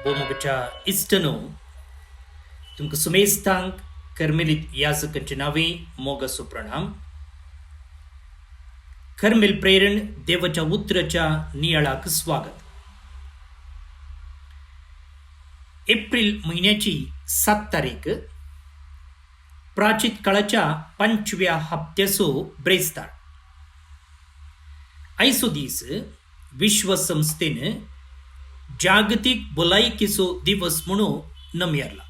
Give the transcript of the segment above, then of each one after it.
बोमगच्या इष्टनो तुमका सुमेस्तांक कर्मेलित याजकांचे नावे मोग सुप्रणाम. कर्मेल प्रेरण देवाच्या उतराच्या नियाळाक स्वागत. एप्रिल महिन्याची 7 तारीख प्राचीत काळाच्या 5व्या हप्त्याचो ब्रेस्तार. आयचो दीस विश्वसंस्थेन जागतिक भलायकेचो दिवस म्हणून नमयरला,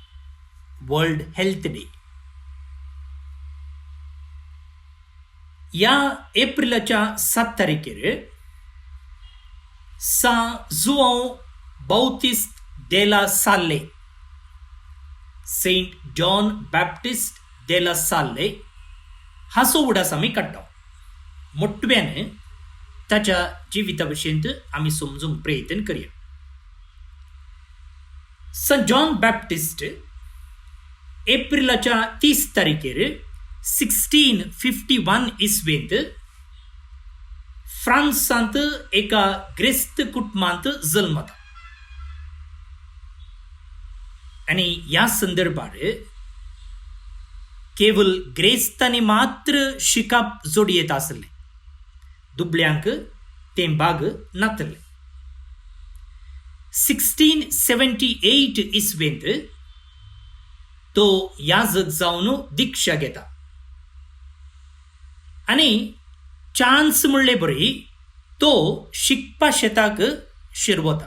वर्ल्ड हेल्थ डे. या एप्रिलाच्या 7 तारखेर सा जुआंव बाउतिस्ट देला साल्ले, सेंट जॉन बॅप्टिस्ट देला साल्ले हाचो उडास आमी काडटा. मोठ्यान ताच्या जिविताविशयी आमी समजूंक प्रयत्न करया. सेंट जॉन बॅप्टिस्ट एप्रिलाच्या 30 तारखेर 1651 इसवेंत फ्रांसांत एका ग्रेस्त कुटुंबांत जल्मता. आणि या संदर्भात केवळ ग्रेस्तांनी मात्र शिकाप जोडी येत असले, दुबळ्यांक ते भाग नातले. 1678 इसवेंत तो याजक जावन दीक्षा घेता. आणि चान्स म्हणले बरी तो शिकपा शेताक शिरवता.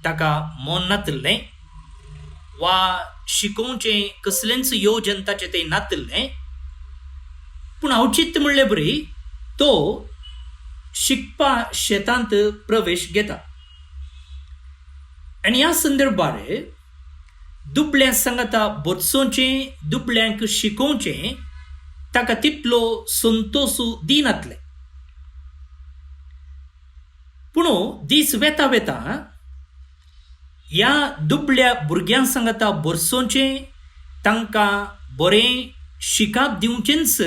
ताका मोन नातल्लें वा शिकोवचें कसलेंच योजन ताचें तें नातल्लें, पूण औचित्य म्हणले बरी तो शिकपा शेतांत प्रवेश घेता. आणि ह्या संदर्भात दुबळ्या सांगता बोत्सोचें, दुबळ्यांक शिकोवचें ताका तितलो संतोषू दिनातले. पूण दीस वेता वेता ह्या दुबळ्या भुरग्यां सांगता बोरसोचें, तांकां बरें शिकाप दिवचेंच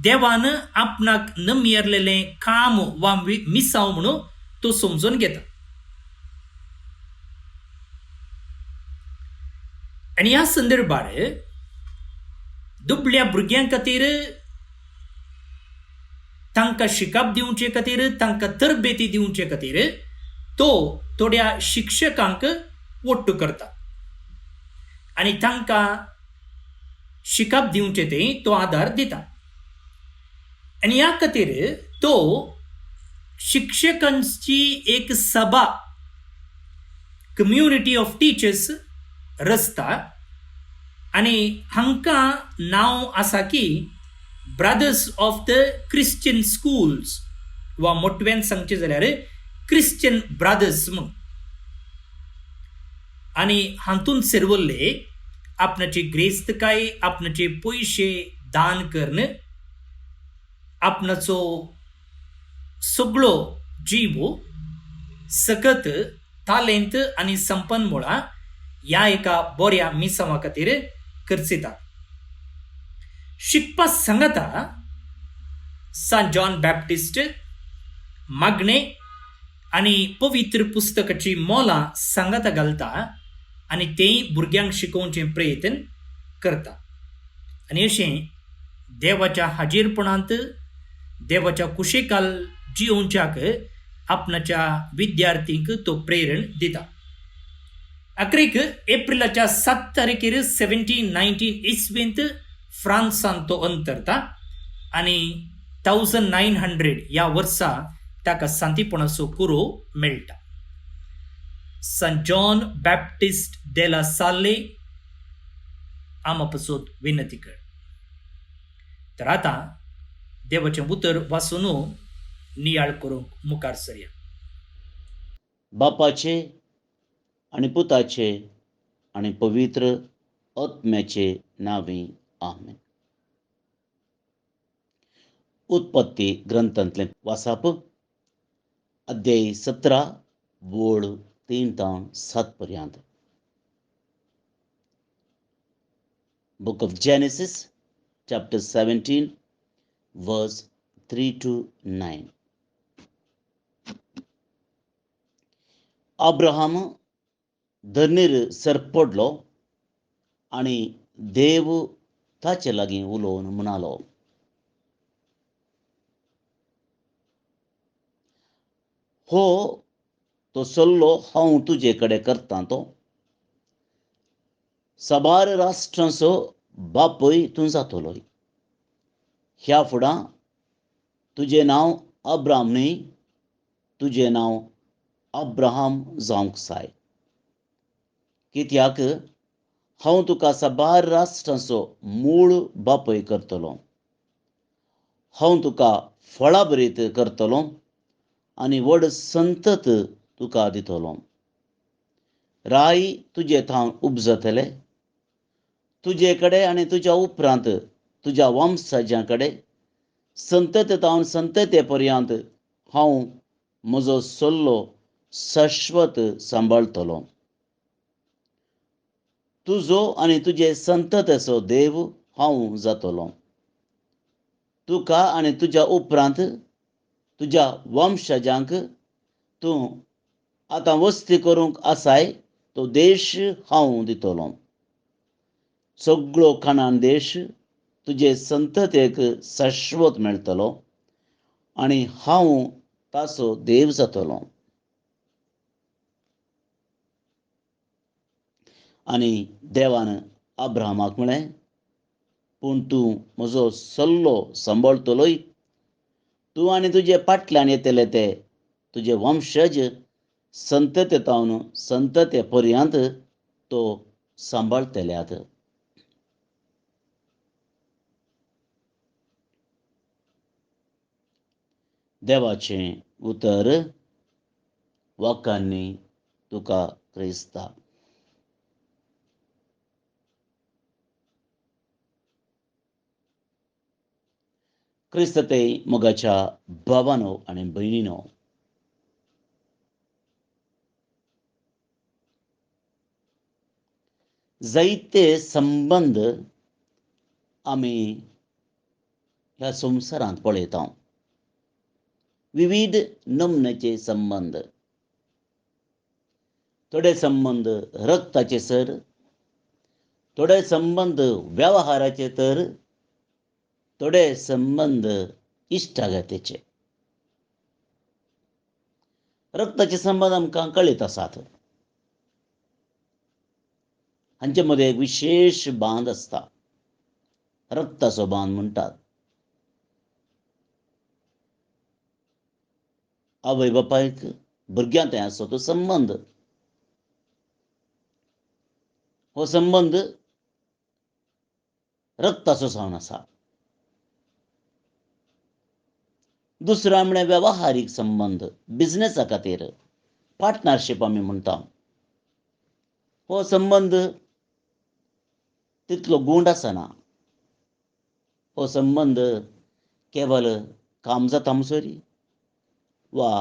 देवान आपणाक नमियरलेलें काम वा मिसांव म्हणून तो समजून घेता. आणि ह्या संदर्भात दुबळ्या भुरग्यां खातीर तांकां शिकाप दिवचे खातीर, तांकां तरबेती दिवचे खातीर तो थोड्या शिक्षकांक वट्ट करता. आणि तांकां शिकाप दिवचे ते तो आदार दिता. आणि ह्या खातीर तो शिक्षकांची एक सभा, कम्युनिटी ऑफ टीचर्स रचता. आणि हांकां नांव आसा की brothers of the Christian schools, वा मोठ्यान सांगचे जाल्यार क्रिश्चियन ब्रदर्स म्हणून. आणि हातून सेरवल्ले आपणाची ग्रेस्तकाय, आपणाचे पयशे दान करून आपणाचो सगळो जीव सकत तालेंत आणि संपन्मुळा ह्या एका बऱ्या मिसावा खातीर खर्चिता. शिकपा सांगता सेंट जॉन बॅप्टिस्ट मागणे आणि पवित्र पुस्तकाची मोलां सांगता घालता. आणि तें भुरग्यांक शिकोवचे प्रयत्न करता. आणि अशें देवाच्या हाजीरपणांत, देवाच्या कुशेकाल जिवोवच्याक आपणाच्या विद्यार्थींक तो प्रेरण दिता. अखेरेक एप्रिलाच्या 7 तारखेर 1719 इसवेंत फ्रांसांत तो अंतरता. आणि 1900 ह्या वर्सा ताका सांतीपणाचो कुरो मेळटा. सेंट जॉन बॅप्टिस्ट देला साल्ले आमा पासून विनंती कर. तर आता देवाचें उतर वाचून नियाळ करूंक मुखार सरया. बापाचे आणि पुताचे आणि पवित्र आत्म्याचे नावे आमेन. उत्पत्ती ग्रंथांतले वाचप, अध्याय 17 वड 3 ते 7 पर्यंत. Book of Genesis chapter 17 verse 3 to 9. Abraham धरणीर सरपडलो आनी देव ताचे लागीं उलोवन म्हणालो, हो तो सल्लो हांव तुजे कडेन करतां तो. साबार राष्ट्रांचो बापूय तूं जातलोय. ह्या फुडां तुजें नांव अब्राम न्ही, तुजें नांव अब्राहम जावंक जाय. कित्याक हांव तुका साबार राष्ट्रांचो मूळ बापूय करतलो. हांव तुका फळां बरीत करतलो आनी व्हड संतत तुका दितलो. राय तुजे थावन उपजतले. तुजे कडेन आनी तुज्या उपरांत तुज्या वंशजां कडेन संततावन संतते पर्यंत हांव म्हजो सल्लो शाश्वत सांबाळटलो. तुजो आनी तुजे संततेचो देव हांव जातलो. तुका आनी तुज्या उपरांत तुज्या वंशजांक तूं आतां वस्ती करूंक आसाय तो देश हांव दितलो. सगळो कानान देश तुजे संततेक शाश्वत मेळटलो आनी हांव ताचो देव जातलो. आनी देवान अब्राहमाक म्हळें, पूण तूं म्हजो सल्लो सांबाळटलोय. तूं आनी तुजे फाटल्यान येतले ते तुजे वंशज संततेतावन संतते पर्यंत तो सांबाळटल्यात. देवाचें उतर. वाकांनी तुका क्रिस्ता. क्रिस्तते मोगाच्या भावानो आनी भयणीनो, जायते संबंद आमी ह्या संवसारांत पळयता. विविध नमनेचे संबंद. थोडे संबंद रक्ताचे सर, थोडे संबंद व्यवहाराचे तर थोडे संबंद इश्टागतीचे. रक्ताचे संबंद आमकां कळीत आसात. हांचे मदें एक विशेष बांद आसता, रक्ताचो बांद म्हणटात. आवय बापायक भुरग्यां थंय आसता तो संबंद. हो संबंद रक्ताचो जावन आसा. दुसरो म्हळ्यार वेवहारीक संबंद, बिझनेसा खातीर पार्टनरशीप आमी म्हणटा. हो संबंद तितलो गूंड आसना. हो संबंद केवल काम जाता म्हणसरी वा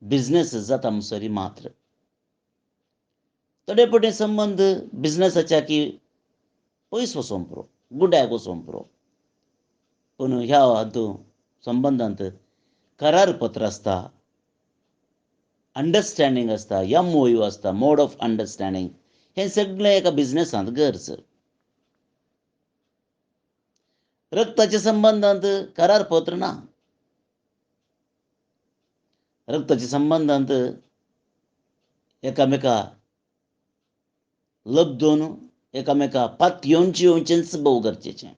बिझनेस जाता म्हणसरी मात्र. थोडे पटे संबंद बिझनेसाच्या की पयस वचोन पुरो, गुड्याक वचोन पुरो. पूण ह्या संबंदांत करार पत्र आसता, अंडरस्टँडींग आसता, MOU आसता, मोड ऑफ अंडरस्टँडींग. हें सगळें एका बिझनेसांत गरज. रक्ताच्या संबंदांत करार पत्र ना. रक्ताच्या संबंदांत एकामेका लब्धून एकामेका पात येवचेंच भोव गरजेचें.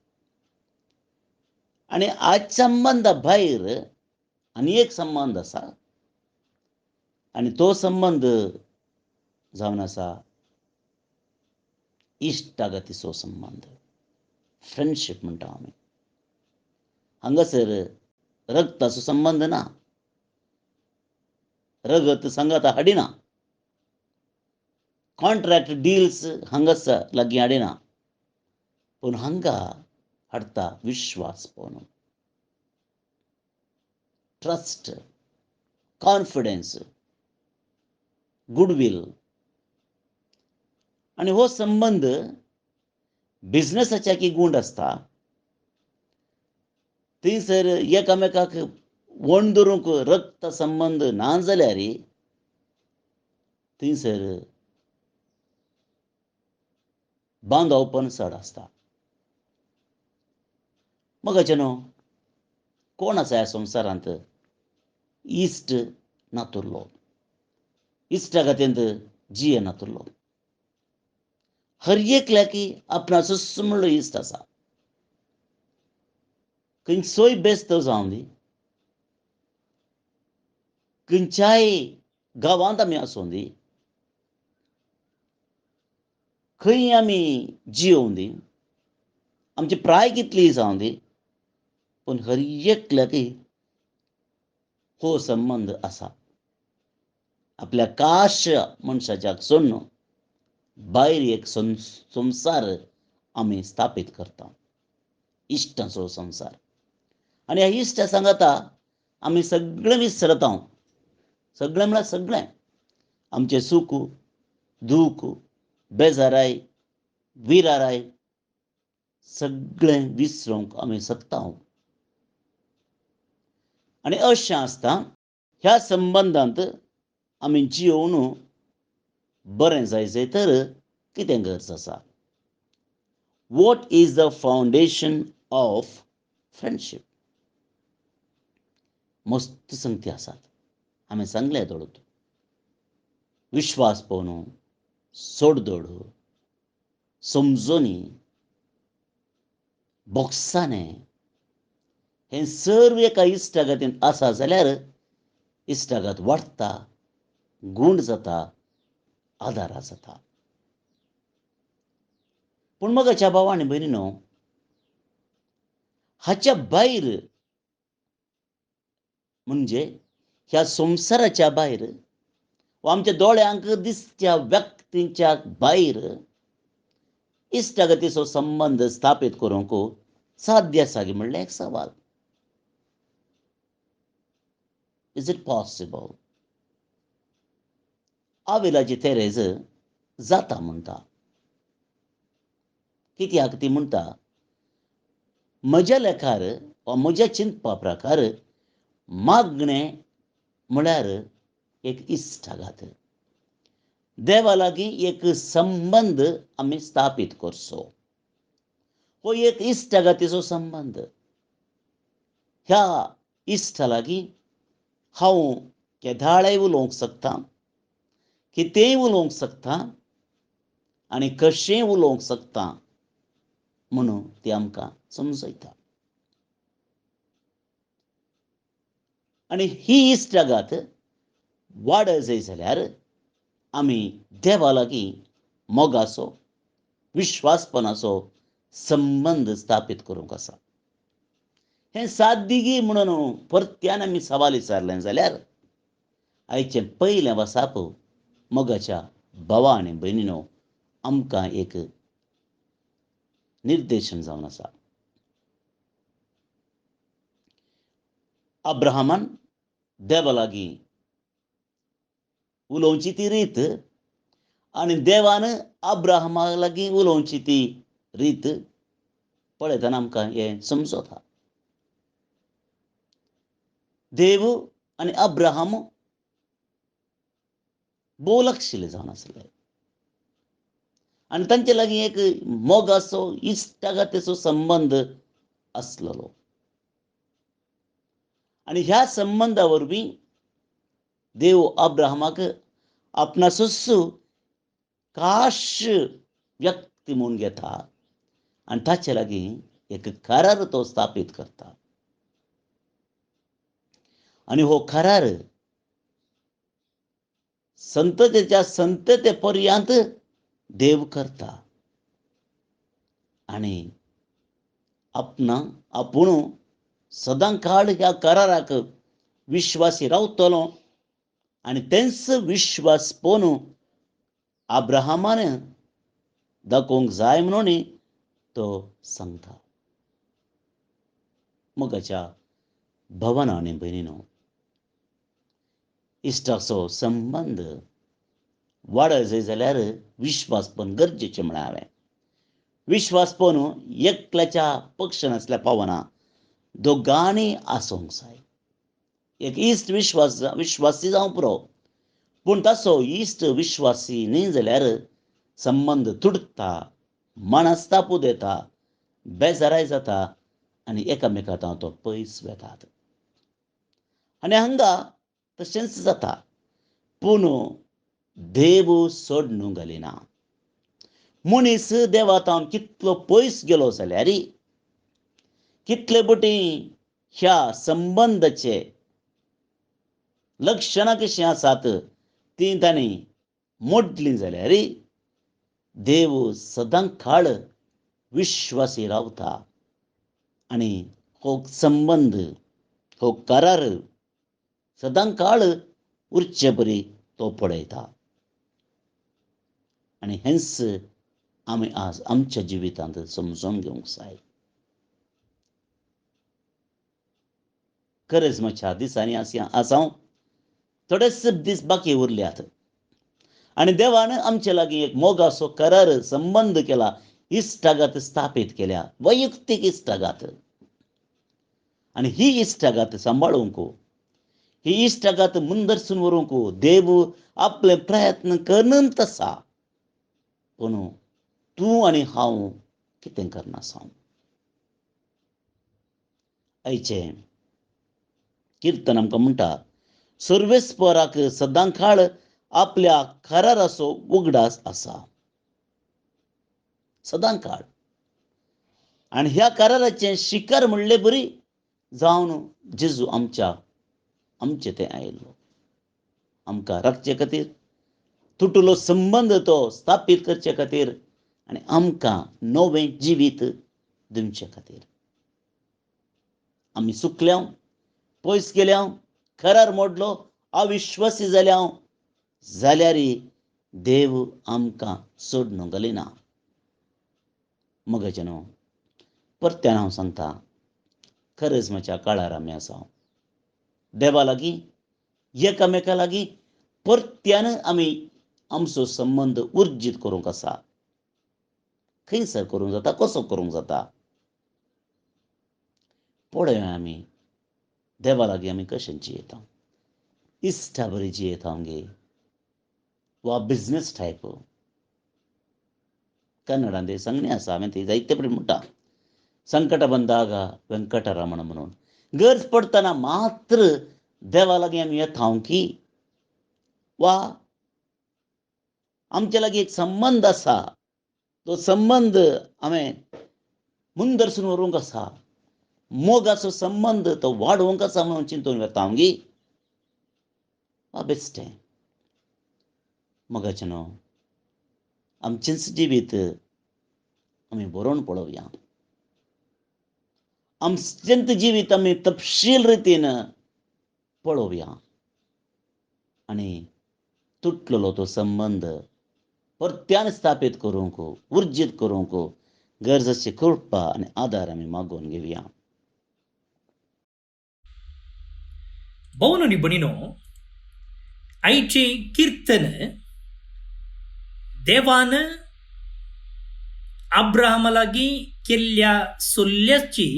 आनी आज संबंदा भायर आनी एक संबंद आसा, आनी तो संबंद जावन आसा इश्टागतीचो संबंद, फ्रेंडशीप म्हणटा आमी. हांगासर रक्ताचो संबंद ना, रगत सांगात हाडिना, कॉन्ट्रॅक्ट डील्स हांगास लागीं हाडिना. पूण हांगा हाडटा विश्वास पोवन, ट्रस्ट, कॉन्फिडन्स, गुडविल. आनी हो संबंद बिझनेसाच्या की गूंड आसता. थंयसर एकामेकाक वण धरूंक रक्त संबंद ना जाल्यार थंयसर बांदोवपण चड आसता. मोगाचेनो, कोण आसा ह्या संवसारांत इश्ट नातुरलो, इश्टा खातीर जिये नातुरलो. हर एकल्याकी आपणाचो म्हणलो इश्ट आसा. खंयचोय बेस्त जावं दी, खंयच्याय गांवांत आमी आसूं दी, खंय आमी जियों दी, आमची प्राय कितलीय जावं दी, पूण हर एकल्याकी हो संबंद आसा. आपल्या काश मनशाच्याक सोडून भायर एक संवसार आमी स्थापीत करता, इश्टाचो संवसार. आनी ह्या इश्टा सांगाता आमी सगळें विसरता. सगळें म्हळ्यार सगळें, आमचें सूख दूख, बेजाराय विराराय सगळें विसरूंक आमी सकता. आनी अशें आसता ह्या संबंदांत आमी जियोवन बरें जायचें तर कितें गरज आसा? What is the foundation of friendship? मस्त संगती आसात. हांवें सांगलें दोळूत. विश्वासपण, सोडधोड, समजोनी, बोगसाणें हें सर्व एका इश्टा खातीर आसा जाल्यार इश्टागत वाडटा, गूण जाता, आदारा जाता. पूण मोगाच्या भाव आनी भयणीनो, हाच्या भायर म्हणजे ह्या संवसाराच्या भायर वा आमच्या दोळ्यांक दिसच्या व्यक्तीच्या भायर इश्टागतीचो संबंद स्थापीत करूंक साध्य आसा की म्हणलें एक सवाल. Is it possible? आविलाची तेरेज जाता म्हणटा. कित्याक ती म्हणटा, म्हज्या लेखार वा म्हज्या चिंतपा प्रकार मागणें म्हळ्यार एक इश्टागत. देवा लागीं एक संबंद आमी स्थापीत करचो. हो एक इश्टागतीचो संबंद. ह्या इश्टा लागीं हांव केदाळय उलोवंक शकता, कितेंय उलोवंक शकता आनी कशेंय उलोवंक शकता म्हणून ती आमकां समजयता. आनी ही इश्टागत वाडत जाय जाल्यार आमी देवा लागीं मोगाचो, विश्वासपणाचो संबंद स्थापीत करूंक आसा. हें साद्दिगी म्हणून परत्यान आमी सवाल विचारलें जाल्यार आयचें पयलें वसाप मोगाच्या भावा आनी भयणीनो आमकां एक निर्देशन जावन आसा. अब्राहमान देवा लागीं उलोवची ती रीत आनी देवान अब्राहमा लागीं उलोवची ती रीत पळयतना आमकां हें समजता. देव आनी अब्राहम भोवलक्षिले जावन आसले आनी तांचे लागीं एक मोगाचो इश्टागतीचो संबंद आसलेलो. आनी ह्या संबंदा वरवीं देव अब्राहमाक आपणाचोच खास व्यक्ती म्हूण घेता आनी ताचे लागीं एक करार तो स्थापीत करता. आनी हो करार संततेच्या संतते पर्यंत देव करता. आनी आपूण सदां काळ ह्या कराराक विश्वासी रावतलो आनी तेंच विश्वास पळोवन अब्राहमान दाखोवंक जाय म्हणून तो सांगता. मोगाच्या भावांनो आनी भयणीनो, इश्टाचो संबंद वाडत जाय जाल्यार विश्वासपण गरजेचें म्हळें हांवें. विश्वासपण एकल्याच्या पक्ष नासल्या पावना, दोगांनी आसूंक जाय. एक इश्ट विश्वासी जावं पुरो, पूण ताचो इश्ट विश्वासी न्ही जाल्यार संबंद तुटता, मनस्तापूत येता, बेजाराय जाता आनी एकामेकांत तो पयस वेतात. आनी हांगा तशेंच जाता. पूण देव सोडून घालिना. मनीस देवातावन कितलो पयस गेलो जाल्यार कितले बटी ह्या संबंदाचे लक्षणां कशीं आसात ती तांणी मोडलीं जाल्यार देव सदां काळ विश्वासी रावता आनी हो संबंद, हो करार सदां काळ उरचे परी तो पळयता. आनी हेंच आमी आज आमच्या जिवितांत समजून घेवंक जाय. करिस्माच्या दिसांनी आसां थोडेच दीस बाकी उरल्यात आनी देवान आमचे लागीं एक मोगाचो करार संबंद केला, इश्टागत स्थापीत केल्या, वैयक्तीक इश्टागत. आनी ही इश्टागत सांबाळूंक, ही इश्टागत मुंदरसून व्हरूंक देव आपले प्रयत्न करनत आसा. पूण तूं आनी हांव कितें करना आसां? आयचें किर्तन आमकां म्हणटा, सर्वेस्पराक सदां काळ आपल्या कराराचो उगडास आसा. सदां काळ. आनी ह्या कराराचें शिखर म्हणलें बरी जावन जेजू आमचे थंय आयिल्लो. आमकां राखचे खातीर, तुटलो संबंद तो स्थापीत करचे खातीर आनी आमकां नवें जिवीत दिवचे खातीर. आमी चुकल्यांव, पयस गेल्यांव, करार मोडलो, अविश्वासी जाल्यांव जाल्यार देव आमकां सोडून घालिना. मोगाचेनो, परत्यान हांव सांगता, करिस्माच्या काळार आमी आसा. देवा लागीं, एकामेका लागीं परत्यान आमी आमचो संबंद उर्जीत करूंक आसा. खंयसर करूंक जाता, कसो करूंक जाता? पळोवया आमी देवा लागीं आमी कशें जियेता. इश्टा बरी जियेता गे वा बिझनेस टायप. कन्नडांत एक संगणी आसा, हांवें ती जायते फावटी म्हणटा, संकट बंदाग वेंकटरमण म्हणून. गरज पडटना मात्र देवा लागीं आमी येता की वा आमचे लागीं एक संबंद आसा, तो संबंद हांवें मुंदरसून व्हरूंक आसा, मोगाचो संबंद तो वाडोवंक आसा म्हणून चिंतून वेता गी वा बेश्टें. मोगाचेनो, आमचेंच जिवीत आमी बरोवन पळोवया. आमचेंच जिवीत आमी तपशील रितीन पळोवया आनी तुटलेलो तो संबंद परत्यान स्थापीत करूंक, उर्जीत करूंक गरजेची कृपा आनी आदार आमी मागून घेवया. भौनो नी भणीनो, आयचें किर्तन देवान अब्राहमा लागीं केल्ल्या सोल्ल्याची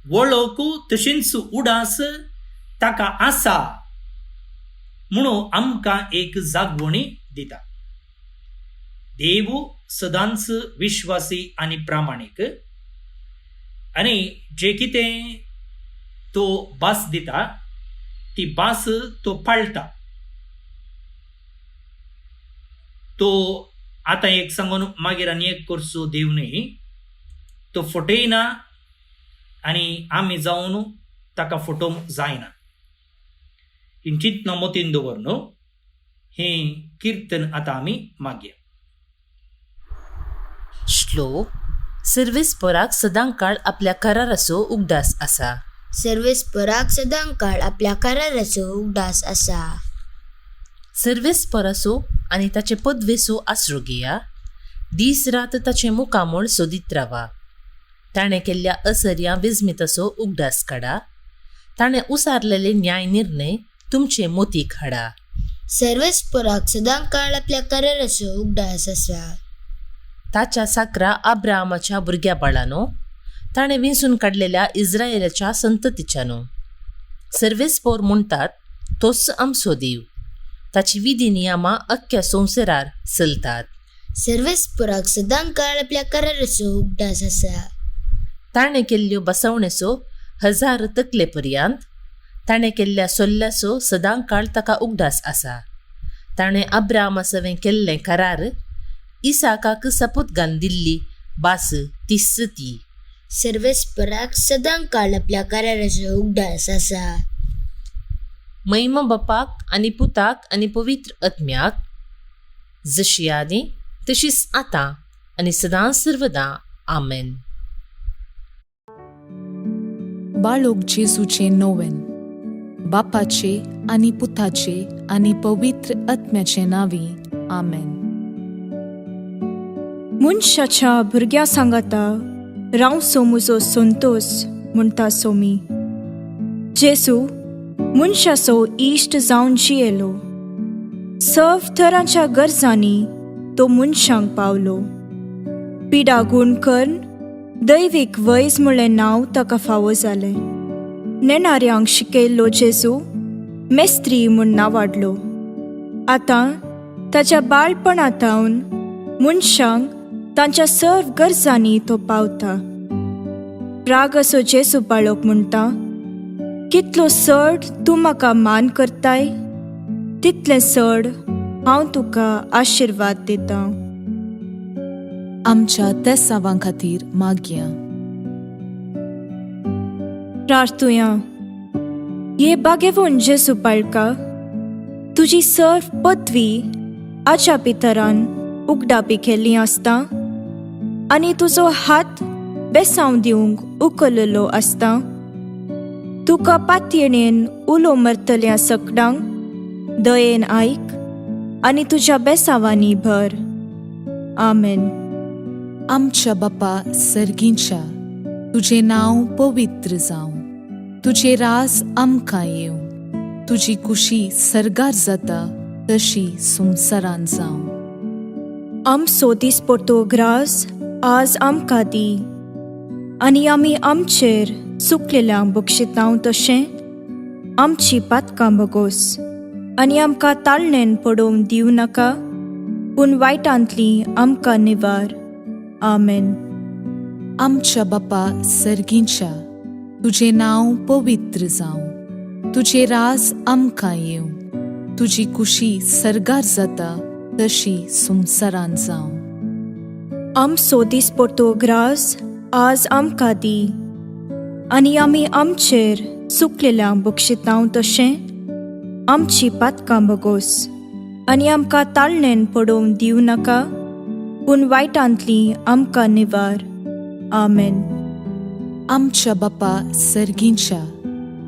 वळख तशींच उडास ताका आसा म्हणून आमकां एक जागवणी दिता. देव सदांच विश्वासी आनी प्रामाणीक आनी जे कितें तो भास दिता ती भास तो पाळटा. तो आतां एक सांगून मागीर आनी एक करचो देव न्ही, तो फटयना आनी आमी जावन ताका फटोवंक जायना. ही चिंतना मतीन दवर न्हू. हें किर्तन आतां आमी मागया. श्लोक. सर्वेस्पराक सदां काळ आपल्या कराराचो उगडास आसा. सर्वेस्पराक सदां काळ आपल्या कराराचो उगडास आसा. सर्वेस्पराचो आनी ताचे पदवेचो आसरो घेया. दीस रात ताचे मुखामोळ सोदीत रावा. ताणें केल्ल्या असर्या विस्मिताचो उगडास काडा. ताणें उसारलेले न्याय निर्णय तुमचे मोतीक हाडा. सर्वेस्पराक सदां काळ आपल्या कराराचो उगडास आसा. ताच्या साकरा अब्राहमाच्या भुरग्या बाळानो, ताणें विंचून काडलेल्या इस्रायेलाच्या संततीच्यानो. सर्वेस्पर म्हणटात तोच आमचो देव. ताची विधी नियमां अख्ख्या संवसारार चलतात. सर्वेस्पराक सदांकाळ आपल्या कराराचो उगडास असा. ताणें केल्ल्यो बसवणेचो 1000 तकले पर्यंत, ताणें केल्ल्या सोल्ल्याचो सदांकाळ ताका उगडास आसा. ताणें अब्राहमासवें केल्लें करार, इसाकाक सपुतगान दिल्ली भास तीच ती. सर्वेस्पराक सदांकाळ आपल्या कराराचो उगडास असा. महिमा बापाक आनी पुताक आनी पवित्र आत्म्याक, जशी आदी तशीच आतां आनी सदां सर्वदा. आमेन. बाळोक जेजूचे नोवेन. बापाचे आनी पुताचे आनी पवित्र आत्म्याचे नांवी. आमेन. मनशाच्या भुरग्या सांगाता रावसो म्हजो संतोष म्हणटा सोमी. जेजू मनशाचो इश्ट जावन जियेलो. सर्व तरांच्या गरजांनी तो मनशांक पावलो. पिडा गूण करून दैवीक वैज म्हणलें नांव ताका फावो जालें. नेणाऱ्यांक शिकयल्लो जेजू मेस्त्री म्हूण नांवाडलो. आतां ताच्या बाळपणांतावन मनशांक तांच्या सर्व गरजांनी तो पावता. राग असो जेजू बाळोक म्हणटा, कितलो चड तूं म्हाका मान करताय, तितलें चड हांव तुका आशिर्वाद दितां. आमच्या तेसावां खातीर मागया. प्रार्थुया. ये बागेवून जेजू बाळका, तुजी सर्व पदवी आच्या पितरान उगडापी केल्ली आसता आनी तुजो हात बेसांव दिवंक उखललो आसता. तुका पातयेणेन उलो मरतल्या सकडांक दयेन आयक आनी तुज्या बेसावांनी भर. आमेन. आमच्या बापा सर्गींच्या, तुजें नांव पवित्र जावं. तुजें राज आमकां येवं. तुजी कुशी सर्गार जाता तशी संवसारांत जावं. आमचो दिसपडटो ग्रास आज आमकां दी, आनी आमी आमचेर चुकलेल्यांक बक्षितांव तशें आमची पातकां बगोस. आनी आमकां ताळणेन पडोवंक दिवं नाका, पूण वायटांतली आमकां निवार. आमेन. आमच्या बापा सर्गींच्या, तुजें नांव पवित्र जावं. तुजें राज आमकां येवं. तुजी कुशी सर्गार जाता तशी संवसारांत जावं. आमचो दिसपडटो ग्रास आज आमकां दी, आनी आमी आमचेर चुकलेल्यांक बक्षितांव तशें आमची पातकां बगोस. आनी आमकां ताळणेन पडोवंक दिवं नाका, पूण वायटांतली आमकां निवार. आमेन. आमच्या बापा सर्गींच्या,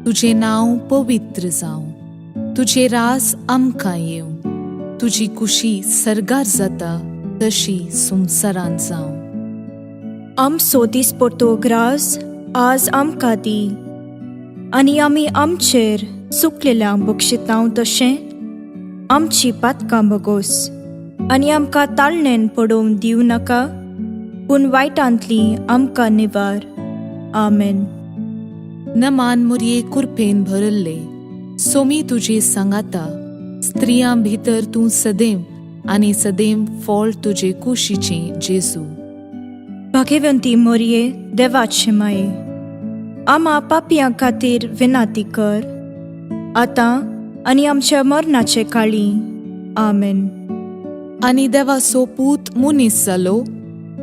तुजें नांव पवित्र जावं. तुजें राज आमकां येवं. तुजी कुशी सर्गार जाता तशी संवसारांत जावं. आमचो दिसपडटो ग्रास आज आमकां दी, आनी आमी आमचेर चुकलेल्यांक बक्षितांव तशें आमची पातकां बगोस. आनी आमकां ताळणेन पडोवंक दिवं नाका, पूण वायटांतली आमकां निवार. आमेन. नमान मुरये कुरपेन भरल्ले, सोमी तुजे सांगाता. स्त्रियां भितर तूं सदैव आनी सदैव फळ तुजे कुशीचें जेजू. भाग्यवंती मोरये, देवाचे माये, आम्हा पापियां खातीर विनाती कर, आतां आनी आमच्या मरणाचे काळी. आमेन. आनी देवाचो पूत मुनीस जालो,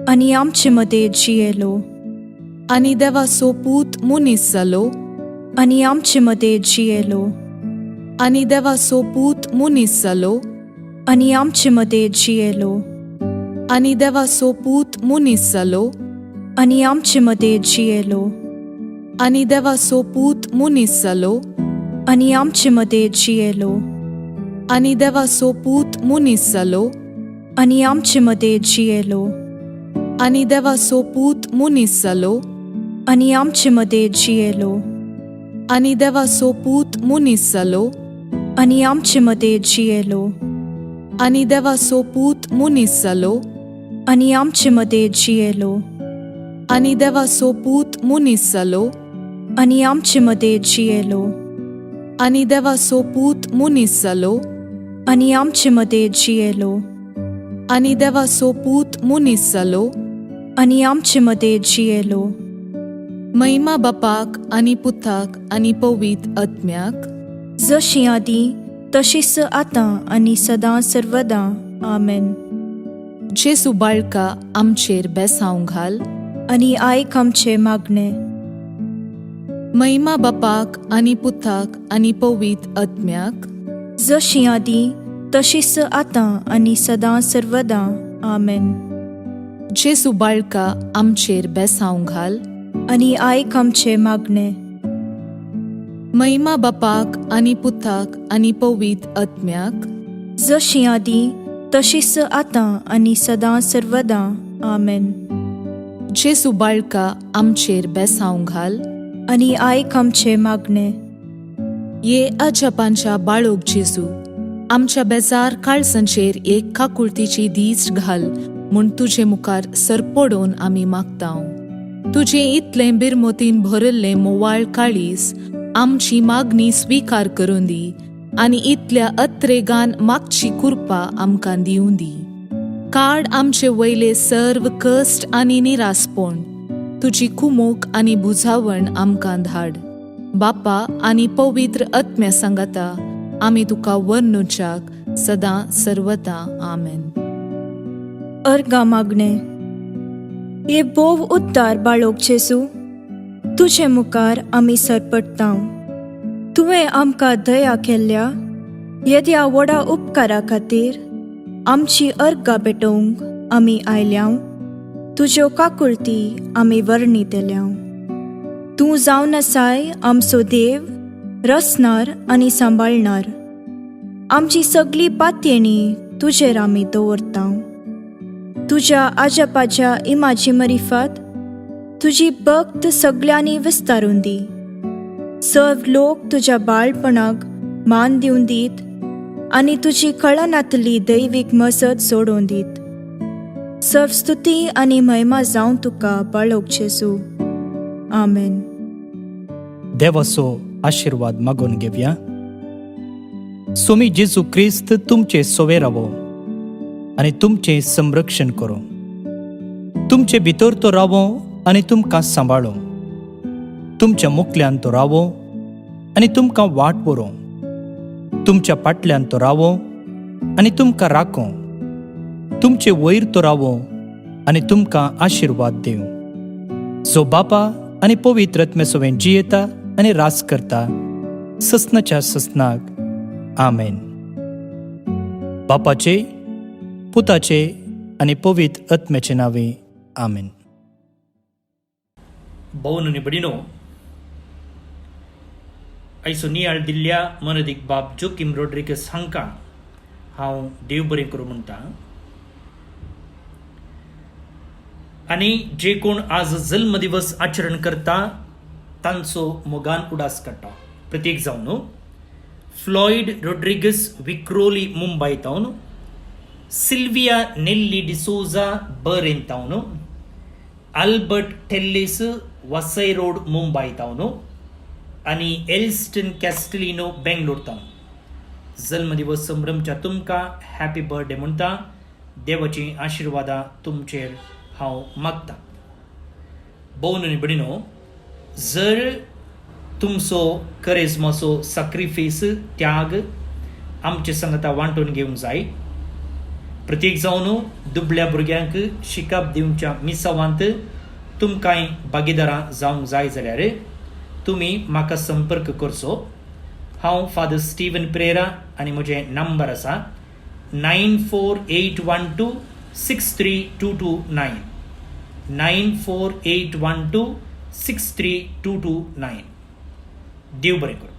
आनी आमचे मदें जियेलो. आनी देवाचो पूत मुनीस जालो, आनी आमचे मदें जियेलो. आनी देवाचो पूत मुनीस जालो, आनी आमचे मदें जियेलो. आनी देवाचो पूत मुनीस जालो, आनी आमचे मदें जियेलो. आनी देवाचो पूत मुनीस जालो, आनी आमचे मदें जियेलो. आनी देवाचो पूत मुनीस जालो, आनी आमचे मदें जियेलो. आनी देवाचो पूत मुनीस जालो, आनी आमचे मदें जियेलो. आनी देवाचो पूत मुनीस जालो, आनी आमचे मदें जियेलो. आनी देवाचो पूत मुनीस जालो, आनी आमचे मदें जियेलो. आनी देवाचो पूत मुनीस जालो, आनी आमचे मदें जियेलो. आनी देवाचो पूत मुनीस जालो, आनी आमचे मदें जियेलो आनी देवाचो पूत मनीस जालो आनी आमचे मदें जियेलो महिमा बापाक आनी पुताक आनी पवित्र आत्म्याक जशी आदीं तशीच आतां आनी सदां सर्वदां आमेन. जेसू बाळका आमचेर बेसांव घाल आनी आयक आमचे मागणे. महिमा बापाक आनी पुताक आनी पवित्र आत्म्याक जशी आदीं तशीच आतां आनी सदां सर्वदां आमेन. जेसू बाळका आमचेर बेसांव घाल आनी आयक आमचे मागणे. महिमा बापाक आनी पुताक आनी पवित्र आत्म्याक जशी आदीं तशीच आतां आनी सदां सर्वदां आमेन. जेसू बाळका आमचेर बेसांव घाल आनी आयक आमचे मागणे. ये अजपांच्या बाळोक जेजू आमच्या बेजार काळजांचेर एक काकुळतीची दीस घाल म्हूण तुजे मुखार सरपडोवन आमी मागतांव. तुजे इतले बिरमोतीन भरल्ले मोवाळ काळीस आमची मागणी स्वीकार करून दी आनी इतल्या अत्रेगान मागची कृपा आमकां दिवूं दी. काड आमचे वयले सर्व कश्ट आनी निरासपण. तुजी कुमोक आनी बुजावण आमकां धाड. बापा आनी पवित्र आत्म्या सांगाता आमी तुका वर्णुच्याक सदां सर्वदां आमेन. अर्गा मागणे. ये बोव उद्दार बाळोक जेजू तुजे मुखार आमी सरपडटांव. तुवें आमकां दया केल्ल्या येद्या व्हडा उपकारा खातीर आमची अर्गां पेटोवंक आमी आयल्याव. तुज्यो काकुळटी आमी वर्णितल्याव. तूं जावन आसाय आमचो देव, रचणार आनी सांबाळणार. आमची सगळी पातयेणी तुजेर आमी दवरतांव. तुज्या आजपाच्या इमाची मरिफात तुजी भक्त सगळ्यांनी विस्तारून दी. सर्व लोक तुज्या बाळपणाक मान दिवन दीत आनी तुजी कळनातली दैवीक मजत सोडून दीत. सर्व स्तुती आनी महिमा जावं तुका बाळोक जेजू. आमेन. देवाचो आशीर्वाद मागून घेवया. स्वामी जेजू क्रिस्त तुमचे सोवे रावो आनी तुमचे संरक्षण करो. तुमचे भितर तो रावो आनी तुमकां सांबाळो. तुमच्या मुखल्यान तो रावो आनी तुमकां वाट व्हरो. तुमच्या फाटल्यान तो रावो आनी तुमकां राखो. तुमचे वयर तो रावो आनी तुमकां आशीर्वाद दिवं. जो बापा आनी पवित्र आत्म्या सोबेन जियेता आनी रास करता ससनाच्या ससनाक. आमेन. बापाचे, पुताचे आनी पवित्र आत्म्याचे नावे. आमेन. भवन आनी भयणीनो, आयचो नियाळ दिल्ल्या मनदीक बाब जोकीम रॉड्रिगस हांकां हांव देव बरें करूं म्हणटा. आनी जे कोण आज जल्म दिवस आचरण करता तांचो मोगान उडास काडटा. प्रत्येक जावन फ्लॉयड रॉड्रिगस विक्रोली मुंबय तावन, सिल्विया नेल्ली डिसोजा बरेन तावन, आल्बर्ट टेल्लेस वसई रोड मुंबय तावन आनी एल्स्टन कॅस्टलिनो बेंगलोर तावन जल्मदिवस संभ्रमच्या तुमकां हॅपी बर्थडे म्हणटा. देवाची आशिर्वादा तुमचेर हांव मागता. भवन आनी भयणीनो, जर तुमचो करेजमाचो सॅक्रिफायस त्याग आमचे सांगता वांटून घेवंक जाय. प्रत्येक जावन दुबळ्या भुरग्यांक शिकप दिवच्या मिसावांत तुमकांय भागीदारां जावंक जाय जाल्यार तुमी म्हाका संपर्क करचो. हांव फादर स्टीवन पेरेरा आनी म्हजें नंबर आसा 9481263229 9481263229. देव बरें करूं.